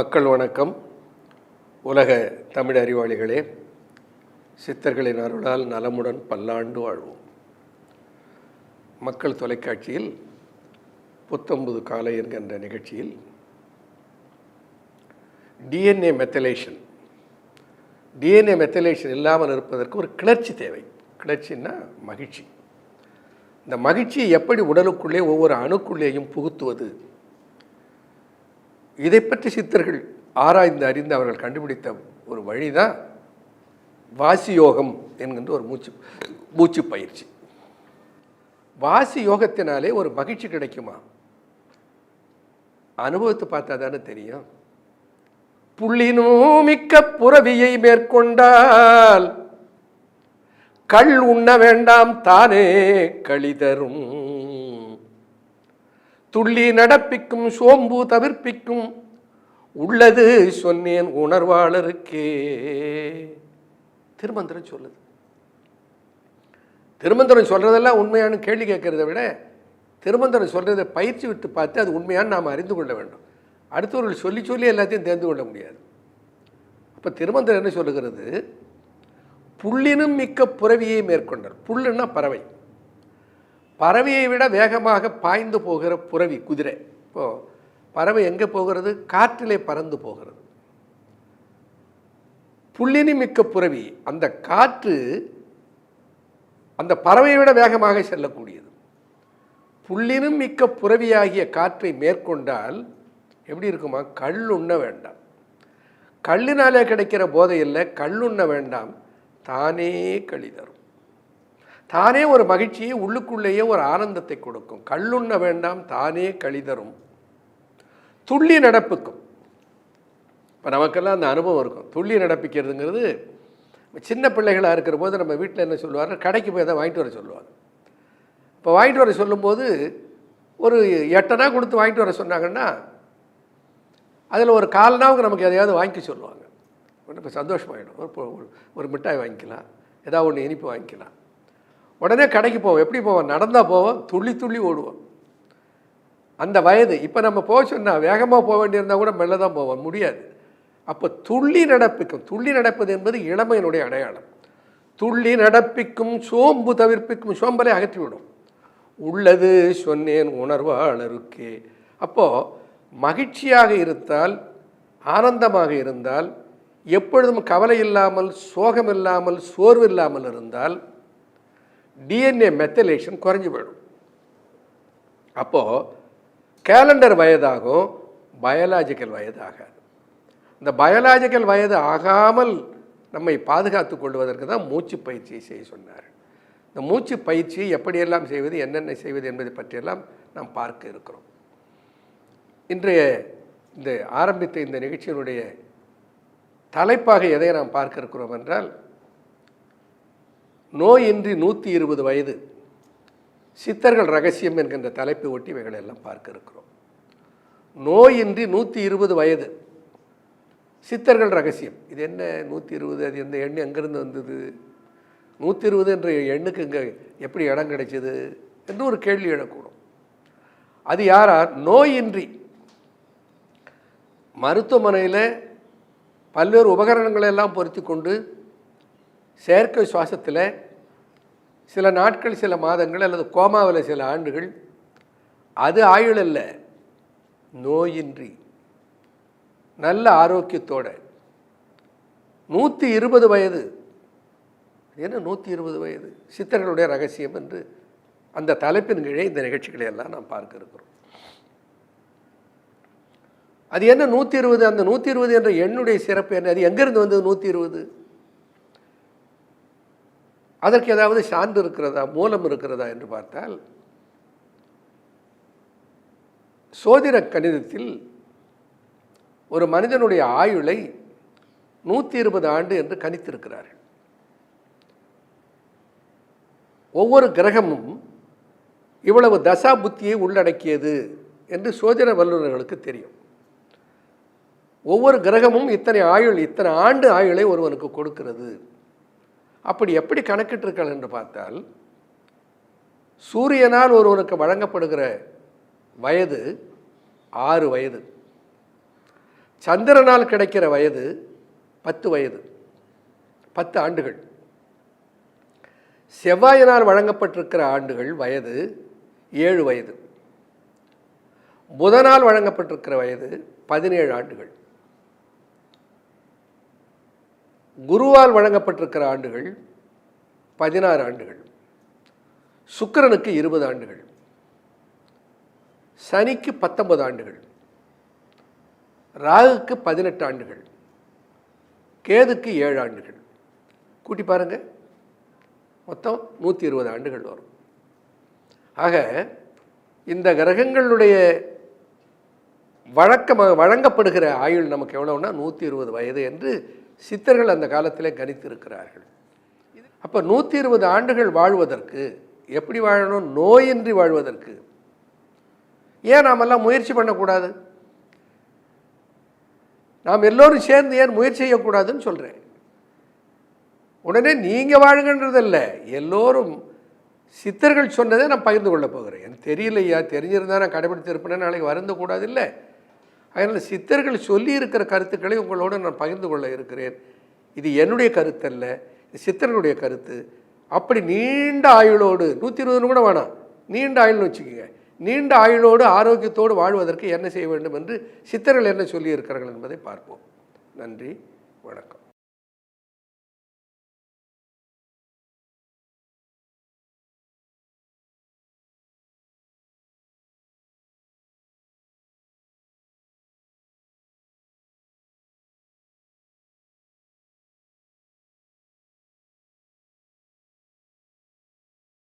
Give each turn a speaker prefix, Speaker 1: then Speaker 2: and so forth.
Speaker 1: மக்கள் வணக்கம். உலக தமிழ் அறிவாளிகளே, சித்தர்களின் அருளால் நலமுடன் பல்லாண்டு வாழ்வோம். மக்கள் தொலைக்காட்சியில் புத்தம்புது காலை என்கின்ற நிகழ்ச்சியில் டிஎன்ஏ மெத்தலேஷன் இல்லாமல் இருப்பதற்கு ஒரு கிளர்ச்சி தேவை. கிளர்ச்சின்னா மகிழ்ச்சி. இந்த மகிழ்ச்சியை எப்படி உடலுக்குள்ளே ஒவ்வொரு அணுக்குள்ளேயும் புகுத்துவது, இதை பற்றி சித்தர்கள் ஆராய்ந்து அறிந்து அவர்கள் கண்டுபிடித்த ஒரு வழிதான் வாசி யோகம் என்கின்ற ஒரு மூச்சு பயிற்சி. வாசி யோகத்தினாலே ஒரு மகிழ்ச்சி கிடைக்குமா? அனுபவத்தை பார்த்தா தானே தெரியும். புள்ளினும் மிக்க புறவியை மேற்கொண்டால் கள் உண்ண வேண்டாம் தானே களிதரும். துள்ளி நடப்பிக்கும் சோம்பு தவிர்ப்பிக்கும் உள்ளது சொன்னேன் உணர்வாளருக்கே. திருமந்திரம் சொல்லுது. திருமந்திரம் சொல்றதெல்லாம் உண்மையான கேள்வி கேட்கறதை விட திருமந்திரம் சொல்றதை பயிற்சி விட்டு பார்த்து அது உண்மையான நாம் அறிந்து கொள்ள வேண்டும். அடுத்தவர்கள் சொல்லி சொல்லி எல்லாத்தையும் தெரிந்து கொள்ள முடியாது. அப்போ திருமந்திரம் என்ன சொல்லுகிறது? புள்ளினும் மிக்க புறவியை மேற்கொண்டார். புல்லுன்னா பறவை. பறவையை விட வேகமாக பாய்ந்து போகிற புறவி குதிரை. இப்போது பறவை எங்கே போகிறது? காற்றிலே பறந்து போகிறது. புள்ளினி மிக்க புறவி, அந்த காற்று அந்த பறவையை விட வேகமாக செல்லக்கூடியது. புள்ளினும் மிக்க புறவியாகிய காற்றை மேற்கொண்டால் எப்படி இருக்குமா? கள்ளுண்ண வேண்டாம். கள்ளினாலே கிடைக்கிற போதை இல்லை, கள்ளுண்ண வேண்டாம் தானே களிதரும். தானே ஒரு மகிழ்ச்சியை உள்ளுக்குள்ளேயே ஒரு ஆனந்தத்தை கொடுக்கும். கள்ளுண்ண வேண்டாம் தானே களிதரும். துள்ளி நடப்புக்கும். இப்போ நமக்கெல்லாம் அந்த அனுபவம் இருக்கும். துள்ளி நடப்பிக்கிறதுங்கிறது சின்ன பிள்ளைகளாக இருக்கிற போது நம்ம வீட்டில் என்ன சொல்லுவாங்க, கடைக்கு போய் தான் வாங்கிட்டு வர சொல்லுவாங்க. இப்போ வாங்கிட்டு வர சொல்லும்போது ஒரு 8 அணா கொடுத்து வாங்கிட்டு வர சொன்னாங்கன்னா அதில் ஒரு 4 அணாவுக்கு நமக்கு எதையாவது வாங்கிக்க சொல்லுவாங்க. இப்போ சந்தோஷமாயிடும். ஒரு மிட்டாய் வாங்கிக்கலாம், ஏதாவது ஒன்று இனிப்பு வாங்கிக்கலாம். உடனே கடைக்கு போவோம். எப்படி போவோம்? நடந்தால் போவோம், துள்ளி துள்ளி ஓடுவோம். அந்த வயது. இப்போ நம்ம போக சொன்னால் வேகமாக போக வேண்டியிருந்தால் கூட மெல்ல தான் போவோம், முடியாது. அப்போ துள்ளி நடப்பிக்கும். துள்ளி நடப்பது என்பது இளமையினுடைய அடையாளம். துள்ளி நடப்பிக்கும் சோம்பு தவிர்ப்பிக்கும். சோம்பலை அகற்றிவிடும். உள்ளது சொன்னேன் உணர்வாளருக்கே. அப்போது மகிழ்ச்சியாக இருந்தால், ஆனந்தமாக இருந்தால், எப்பொழுதும் கவலை இல்லாமல், சோகம் இல்லாமல், சோர்வு இல்லாமல் இருந்தால் டிஎன்ஏ மெத்தலேஷன் குறைஞ்சி போயிடும். அப்போது கேலண்டர் வயதாகும், பயாலாஜிக்கல் வயதாகாது. இந்த பயாலாஜிக்கல் வயது ஆகாமல் நம்மை பாதுகாத்து கொள்வதற்கு தான் மூச்சு பயிற்சியை செய்ய சொன்னார். இந்த மூச்சு பயிற்சியை எப்படியெல்லாம் செய்வது, என்னென்ன செய்வது என்பதை பற்றியெல்லாம் நாம் பார்க்க இருக்கிறோம். இன்றைய இந்த ஆரம்பித்த இந்த நிகழ்ச்சியினுடைய தலைப்பாக எதை நாம் பார்க்க இருக்கிறோம் என்றால், நோயின்றி 120 வயது, சித்தர்கள் ரகசியம் என்கின்ற தலைப்பை ஒட்டி இவைகளை எல்லாம் பார்க்க இருக்கிறோம். நோயின்றி 120 வயது, சித்தர்கள் ரகசியம். இது என்ன 120? அது எந்த எண்ணு எங்கேருந்து வந்தது? 120 என்ற எண்ணுக்கு இங்கே எப்படி இடம் கிடைச்சது என்று ஒரு கேள்வி எழக்கூடும். அது யாரா? நோயின்றி மருத்துவமனையில் பல்வேறு உபகரணங்களை எல்லாம் பொருத்தி கொண்டு செயற்கை சுவாசத்தில் சில நாட்கள், சில மாதங்கள், அல்லது கோமாவில் சில ஆண்டுகள், அது ஆயுள் அல்ல, நோயின்றி நல்ல ஆரோக்கியத்தோட 120 வயது. என்ன 120 வயது? சித்தர்களுடைய ரகசியம் என்று அந்த தலைப்பின் கீழே இந்த நிகழ்ச்சிகளை எல்லாம் நாம் பார்க்க இருக்கிறோம். அது என்ன 120? அந்த 120 என்ற எண்ணுடைய சிறப்பு என்ன? அது எங்கிருந்து வந்தது 120? அதற்கு ஏதாவது சான்று இருக்கிறதா, மூலம் இருக்கிறதா என்று பார்த்தால், சோதிட கணிதத்தில் ஒரு மனிதனுடைய ஆயுளை 120 ஆண்டு என்று கணித்திருக்கிறார்கள். ஒவ்வொரு கிரகமும் இவ்வளவு தசா புத்தியை உள்ளடக்கியது என்று சோதிட வல்லுநர்களுக்கு தெரியும். ஒவ்வொரு கிரகமும் இத்தனை ஆயுள், இத்தனை ஆண்டு ஆயுளை ஒருவனுக்கு கொடுக்கிறது. அப்படி எப்படி கணக்கிட்டிருக்கள் என்று பார்த்தால், சூரியனால் ஒருவனுக்கு வழங்கப்படுகிற வயது 6 வயது, சந்திரனால் கிடைக்கிற வயது 10 வயது, 10 ஆண்டுகள். செவ்வாயினால் வழங்கப்பட்டிருக்கிற ஆண்டுகள் வயது 7 வயது. புதனால் வழங்கப்பட்டிருக்கிற வயது 17 ஆண்டுகள். குருவால் வழங்கப்பட்டிருக்கிற ஆண்டுகள் 16 ஆண்டுகள். சுக்கிரனுக்கு 20 ஆண்டுகள். சனிக்கு 19 ஆண்டுகள். ராகுக்கு 18 ஆண்டுகள். கேதுக்கு 7 ஆண்டுகள். கூட்டி பாருங்க, மொத்தம் 120 ஆண்டுகள் வரும். ஆக இந்த கிரகங்களுடைய வழங்கப்படுகிற ஆயுள் நமக்கு எவ்வளவுனா 120 வயது என்று சித்தர்கள் அந்த காலத்திலே கணித்திருக்கிறார்கள். அப்போ 120 ஆண்டுகள் வாழ்வதற்கு எப்படி வாழணும்? நோயின்றி வாழ்வதற்கு ஏன் நாமெல்லாம் முயற்சி பண்ணக்கூடாது? நாம் எல்லோரும் சேர்ந்து ஏன் முயற்சி செய்யக்கூடாதுன்னு சொல்கிறேன். உடனே நீங்கள் வாழுங்கன்றதில்ல, எல்லோரும் சித்தர்கள் சொன்னதை நான் பகிர்ந்து கொள்ள போகிறேன். எனக்கு தெரியலையா, தெரிஞ்சிருந்தா நான் கடைபிடித்திருப்பேன், நாளைக்கு வருந்தக்கூடாது இல்லை. அதனால் சித்தர்கள் சொல்லி இருக்கிற கருத்துக்களை உங்களோடு நான் பகிர்ந்து கொள்ள இருக்கிறேன். இது என்னுடைய கருத்து அல்ல, சித்தர்களுடைய கருத்து. அப்படி நீண்ட ஆயுளோடு 120 கூட வேணாம், நீண்ட ஆயுள்னு வச்சுக்கோங்க. நீண்ட ஆயுளோடு ஆரோக்கியத்தோடு வாழ்வதற்கு என்ன செய்ய வேண்டும் என்று சித்தர்கள் என்ன சொல்லி இருக்கிறார்கள் என்பதை பார்ப்போம். நன்றி, வணக்கம்.